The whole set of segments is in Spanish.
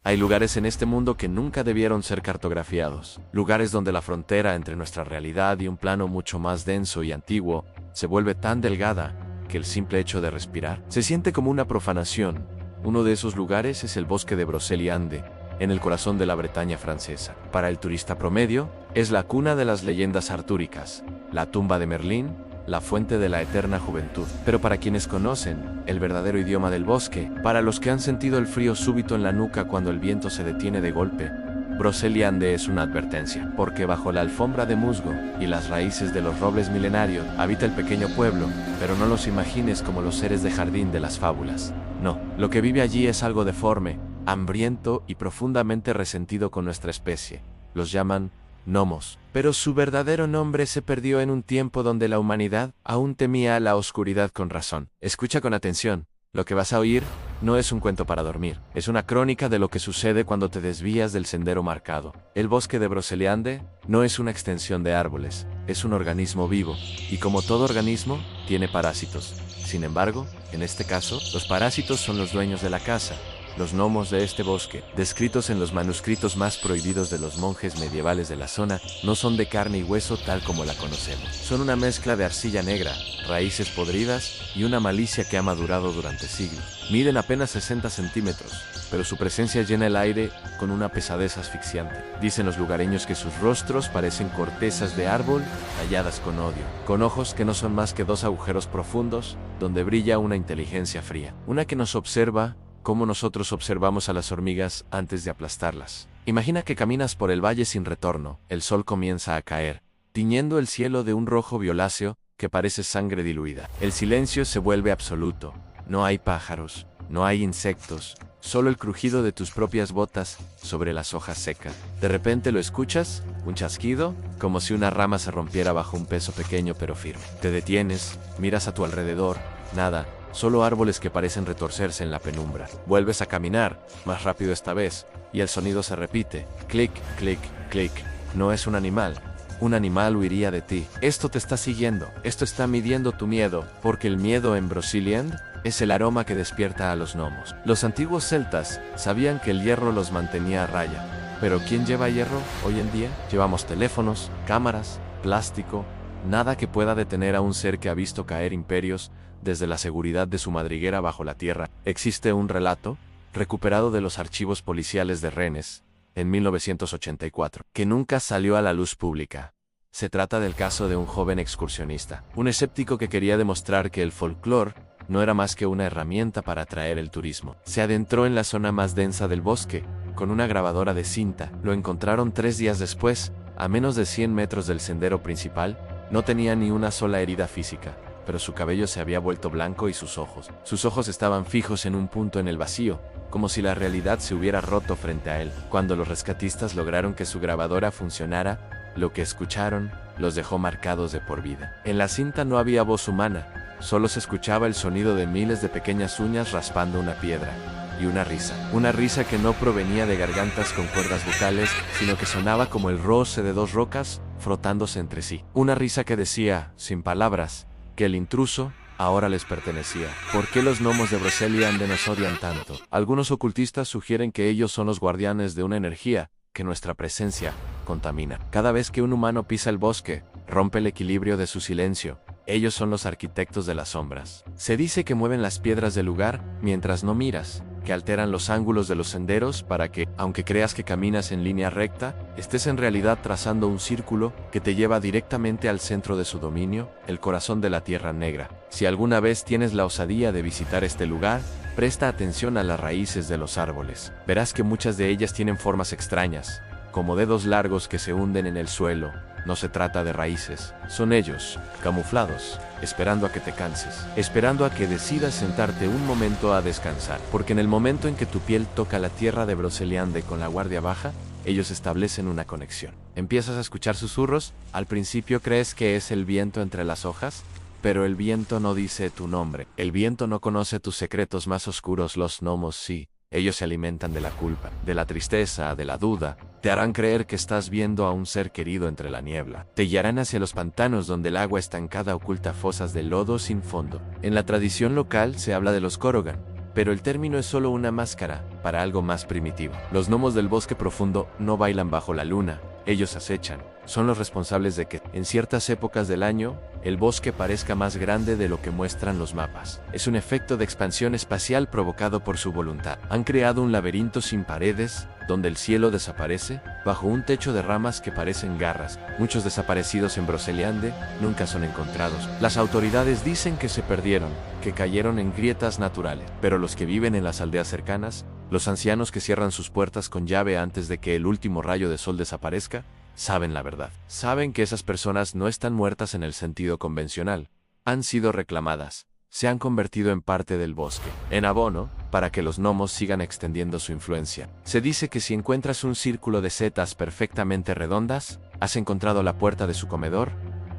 Hay lugares en este mundo que nunca debieron ser cartografiados, lugares donde la frontera entre nuestra realidad y un plano mucho más denso y antiguo se vuelve tan delgada que el simple hecho de respirar se siente como una profanación. Uno de esos lugares es el bosque de Brocéliande, en el corazón de la Bretaña francesa. Para el turista promedio, es la cuna de las leyendas artúricas, la tumba de Merlín, la fuente de la eterna juventud. Pero para quienes conocen el verdadero idioma del bosque, para los que han sentido el frío súbito en la nuca cuando el viento se detiene de golpe, Brocéliande es una advertencia, porque bajo la alfombra de musgo y las raíces de los robles milenarios habita el pequeño pueblo, pero no los imagines como los seres de jardín de las fábulas. No, lo que vive allí es algo deforme, hambriento y profundamente resentido con nuestra especie. Los llaman gnomos, pero su verdadero nombre se perdió en un tiempo donde la humanidad aún temía la oscuridad con razón. Escucha con atención, lo que vas a oír no es un cuento para dormir, es una crónica de lo que sucede cuando te desvías del sendero marcado. El bosque de Brocéliande no es una extensión de árboles, es un organismo vivo, y como todo organismo, tiene parásitos. Sin embargo, en este caso, los parásitos son los dueños de la casa. Los gnomos de este bosque, descritos en los manuscritos más prohibidos de los monjes medievales de la zona, no son de carne y hueso tal como la conocemos. Son una mezcla de arcilla negra, raíces podridas y una malicia que ha madurado durante siglos. Miden apenas 60 centímetros, pero su presencia llena el aire con una pesadez asfixiante. Dicen los lugareños que sus rostros parecen cortezas de árbol talladas con odio, con ojos que no son más que dos agujeros profundos donde brilla una inteligencia fría, una que nos observa como nosotros observamos a las hormigas antes de aplastarlas. Imagina que caminas por el valle sin retorno, el sol comienza a caer, tiñendo el cielo de un rojo violáceo que parece sangre diluida. El silencio se vuelve absoluto, no hay pájaros, no hay insectos, solo el crujido de tus propias botas sobre las hojas secas. De repente lo escuchas, un chasquido, como si una rama se rompiera bajo un peso pequeño pero firme. Te detienes, miras a tu alrededor, nada. Solo árboles que parecen retorcerse en la penumbra. Vuelves a caminar, más rápido esta vez, y el sonido se repite. Clic, clic, clic. No es un animal. Un animal huiría de ti. Esto te está siguiendo. Esto está midiendo tu miedo, porque el miedo en Brocéliande es el aroma que despierta a los gnomos. Los antiguos celtas sabían que el hierro los mantenía a raya. Pero ¿quién lleva hierro hoy en día? Llevamos teléfonos, cámaras, plástico, nada que pueda detener a un ser que ha visto caer imperios desde la seguridad de su madriguera bajo la tierra. Existe un relato, recuperado de los archivos policiales de Rennes, en 1984, que nunca salió a la luz pública. Se trata del caso de un joven excursionista, un escéptico que quería demostrar que el folclore no era más que una herramienta para atraer el turismo. Se adentró en la zona más densa del bosque, con una grabadora de cinta. Lo encontraron 3 días después, a menos de 100 metros del sendero principal. No tenía ni una sola herida física, pero su cabello se había vuelto blanco y sus ojos estaban fijos en un punto en el vacío, como si la realidad se hubiera roto frente a él. Cuando los rescatistas lograron que su grabadora funcionara, lo que escucharon los dejó marcados de por vida. En la cinta no había voz humana, solo se escuchaba el sonido de miles de pequeñas uñas raspando una piedra. Y una risa que no provenía de gargantas con cuerdas vocales, sino que sonaba como el roce de dos rocas frotándose entre sí. Una risa que decía, sin palabras, que el intruso ahora les pertenecía. ¿Por qué los gnomos de Brocéliande nos odian tanto? Algunos ocultistas sugieren que ellos son los guardianes de una energía que nuestra presencia contamina. Cada vez que un humano pisa el bosque, rompe el equilibrio de su silencio. Ellos son los arquitectos de las sombras. Se dice que mueven las piedras del lugar mientras no miras, que alteran los ángulos de los senderos para que, aunque creas que caminas en línea recta, estés en realidad trazando un círculo que te lleva directamente al centro de su dominio, el corazón de la Tierra Negra. Si alguna vez tienes la osadía de visitar este lugar, presta atención a las raíces de los árboles. Verás que muchas de ellas tienen formas extrañas, como dedos largos que se hunden en el suelo. No se trata de raíces, son ellos, camuflados, esperando a que te canses, esperando a que decidas sentarte un momento a descansar, porque en el momento en que tu piel toca la tierra de Brocéliande con la guardia baja, ellos establecen una conexión. Empiezas a escuchar susurros, al principio crees que es el viento entre las hojas, pero el viento no dice tu nombre, el viento no conoce tus secretos más oscuros. Los gnomos sí, Ellos se alimentan de la culpa, de la tristeza, de la duda. Te harán creer que estás viendo a un ser querido entre la niebla. Te guiarán hacia los pantanos donde el agua estancada oculta fosas de lodo sin fondo. En la tradición local se habla de los Korogan, pero el término es solo una máscara para algo más primitivo. Los gnomos del bosque profundo no bailan bajo la luna, ellos acechan. Son los responsables de que, en ciertas épocas del año, el bosque parezca más grande de lo que muestran los mapas. Es un efecto de expansión espacial provocado por su voluntad. Han creado un laberinto sin paredes, donde el cielo desaparece, bajo un techo de ramas que parecen garras. Muchos desaparecidos en Broceliande nunca son encontrados. Las autoridades dicen que se perdieron, que cayeron en grietas naturales. Pero los que viven en las aldeas cercanas, los ancianos que cierran sus puertas con llave antes de que el último rayo de sol desaparezca, saben la verdad. Saben que esas personas no están muertas en el sentido convencional. Han sido reclamadas. Se han convertido en parte del bosque, en abono, para que los gnomos sigan extendiendo su influencia. Se dice que si encuentras un círculo de setas perfectamente redondas, has encontrado la puerta de su comedor.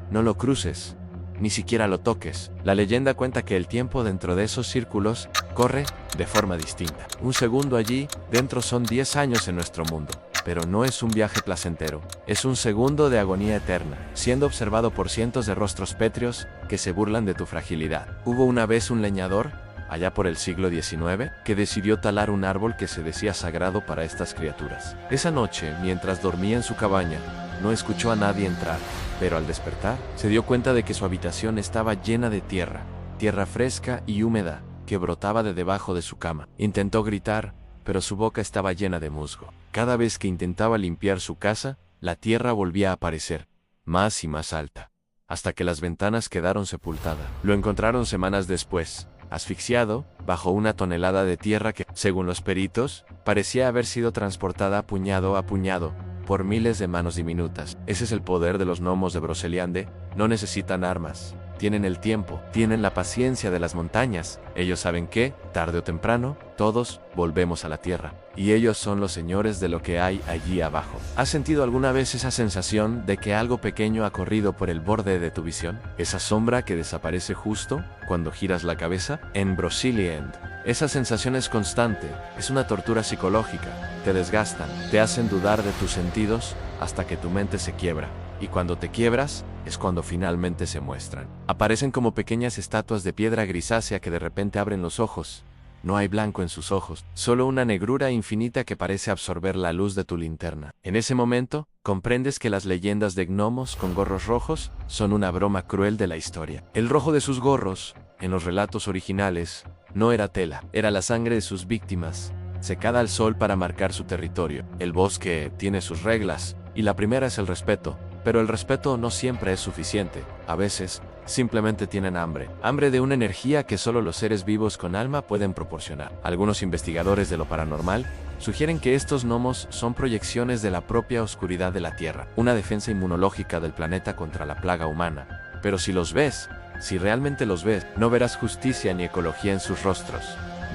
No lo cruces, ni siquiera lo toques. La leyenda cuenta que el tiempo dentro de esos círculos corre de forma distinta. Un segundo allí, dentro son 10 años en nuestro mundo. Pero no es un viaje placentero, es un segundo de agonía eterna, siendo observado por cientos de rostros pétreos que se burlan de tu fragilidad. Hubo una vez un leñador, allá por el siglo XIX, que decidió talar un árbol que se decía sagrado para estas criaturas. Esa noche, mientras dormía en su cabaña, no escuchó a nadie entrar, pero al despertar, se dio cuenta de que su habitación estaba llena de tierra fresca y húmeda, que brotaba de debajo de su cama. Intentó gritar, pero su boca estaba llena de musgo. Cada vez que intentaba limpiar su casa, la tierra volvía a aparecer, más y más alta, hasta que las ventanas quedaron sepultadas. Lo encontraron semanas después, asfixiado, bajo una tonelada de tierra que, según los peritos, parecía haber sido transportada puñado a puñado, por miles de manos diminutas. Ese es el poder de los gnomos de Broceliande. No necesitan armas. Tienen el tiempo, tienen la paciencia de las montañas. Ellos saben que, tarde o temprano, todos volvemos a la tierra. Y ellos son los señores de lo que hay allí abajo. ¿Has sentido alguna vez esa sensación de que algo pequeño ha corrido por el borde de tu visión? Esa sombra que desaparece justo cuando giras la cabeza. En Broceliande, esa sensación es constante, es una tortura psicológica. Te desgastan, te hacen dudar de tus sentidos hasta que tu mente se quiebra. Y cuando te quiebras, es cuando finalmente se muestran. Aparecen como pequeñas estatuas de piedra grisácea que de repente abren los ojos. No hay blanco en sus ojos, solo una negrura infinita que parece absorber la luz de tu linterna. En ese momento, comprendes que las leyendas de gnomos con gorros rojos son una broma cruel de la historia. El rojo de sus gorros, en los relatos originales, no era tela, era la sangre de sus víctimas, secada al sol para marcar su territorio. El bosque tiene sus reglas, y la primera es el respeto. Pero el respeto no siempre es suficiente. A veces, simplemente tienen hambre. Hambre de una energía que solo los seres vivos con alma pueden proporcionar. Algunos investigadores de lo paranormal sugieren que estos gnomos son proyecciones de la propia oscuridad de la Tierra, una defensa inmunológica del planeta contra la plaga humana. Pero si los ves, si realmente los ves, no verás justicia ni ecología en sus rostros.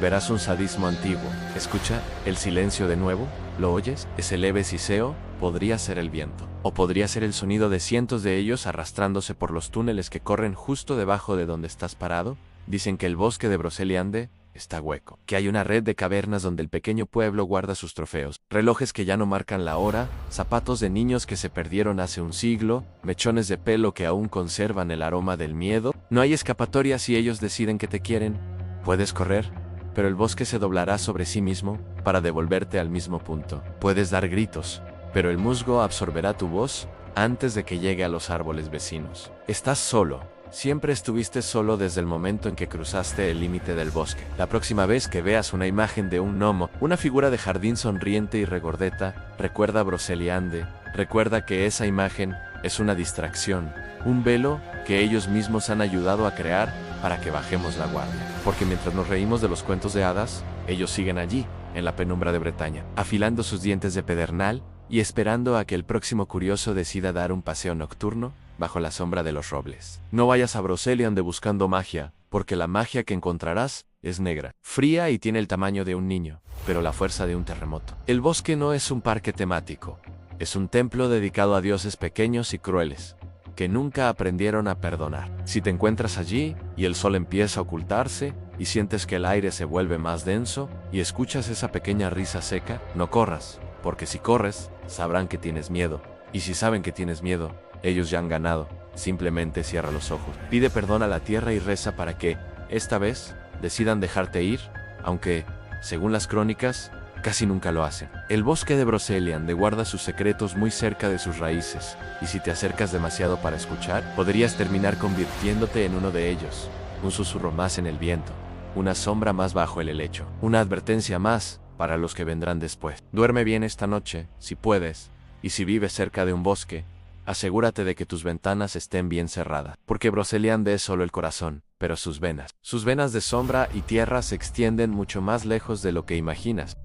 Verás un sadismo antiguo. Escucha el silencio de nuevo. ¿Lo oyes? Ese leve siseo podría ser el viento, o podría ser el sonido de cientos de ellos arrastrándose por los túneles que corren justo debajo de donde estás parado. Dicen que el bosque de Broceliande está hueco, que hay una red de cavernas donde el pequeño pueblo guarda sus trofeos, relojes que ya no marcan la hora, zapatos de niños que se perdieron hace un siglo, mechones de pelo que aún conservan el aroma del miedo. No hay escapatoria si ellos deciden que te quieren. Puedes correr, pero el bosque se doblará sobre sí mismo para devolverte al mismo punto. Puedes dar gritos, pero el musgo absorberá tu voz antes de que llegue a los árboles vecinos. Estás solo. Siempre estuviste solo desde el momento en que cruzaste el límite del bosque. La próxima vez que veas una imagen de un gnomo, una figura de jardín sonriente y regordeta, recuerda Broceliande. Recuerda que esa imagen es una distracción, un velo que ellos mismos han ayudado a crear para que bajemos la guardia. Porque mientras nos reímos de los cuentos de hadas, ellos siguen allí, en la penumbra de Bretaña, afilando sus dientes de pedernal y esperando a que el próximo curioso decida dar un paseo nocturno bajo la sombra de los robles. No vayas a Broceliande buscando magia, porque la magia que encontrarás es negra, fría y tiene el tamaño de un niño, pero la fuerza de un terremoto. El bosque no es un parque temático, es un templo dedicado a dioses pequeños y crueles, que nunca aprendieron a perdonar. Si te encuentras allí y el sol empieza a ocultarse, y sientes que el aire se vuelve más denso y escuchas esa pequeña risa seca, no corras, porque si corres, sabrán que tienes miedo. Y si saben que tienes miedo, ellos ya han ganado. Simplemente cierra los ojos. Pide perdón a la tierra y reza para que, esta vez, decidan dejarte ir, aunque, según las crónicas, casi nunca lo hacen. El bosque de Broceliande guarda sus secretos muy cerca de sus raíces, y si te acercas demasiado para escuchar, podrías terminar convirtiéndote en uno de ellos. Un susurro más en el viento, una sombra más bajo el helecho, una advertencia más para los que vendrán después. Duerme bien esta noche, si puedes, y si vives cerca de un bosque, asegúrate de que tus ventanas estén bien cerradas, porque Broceliande es solo el corazón, pero sus venas de sombra y tierra se extienden mucho más lejos de lo que imaginas.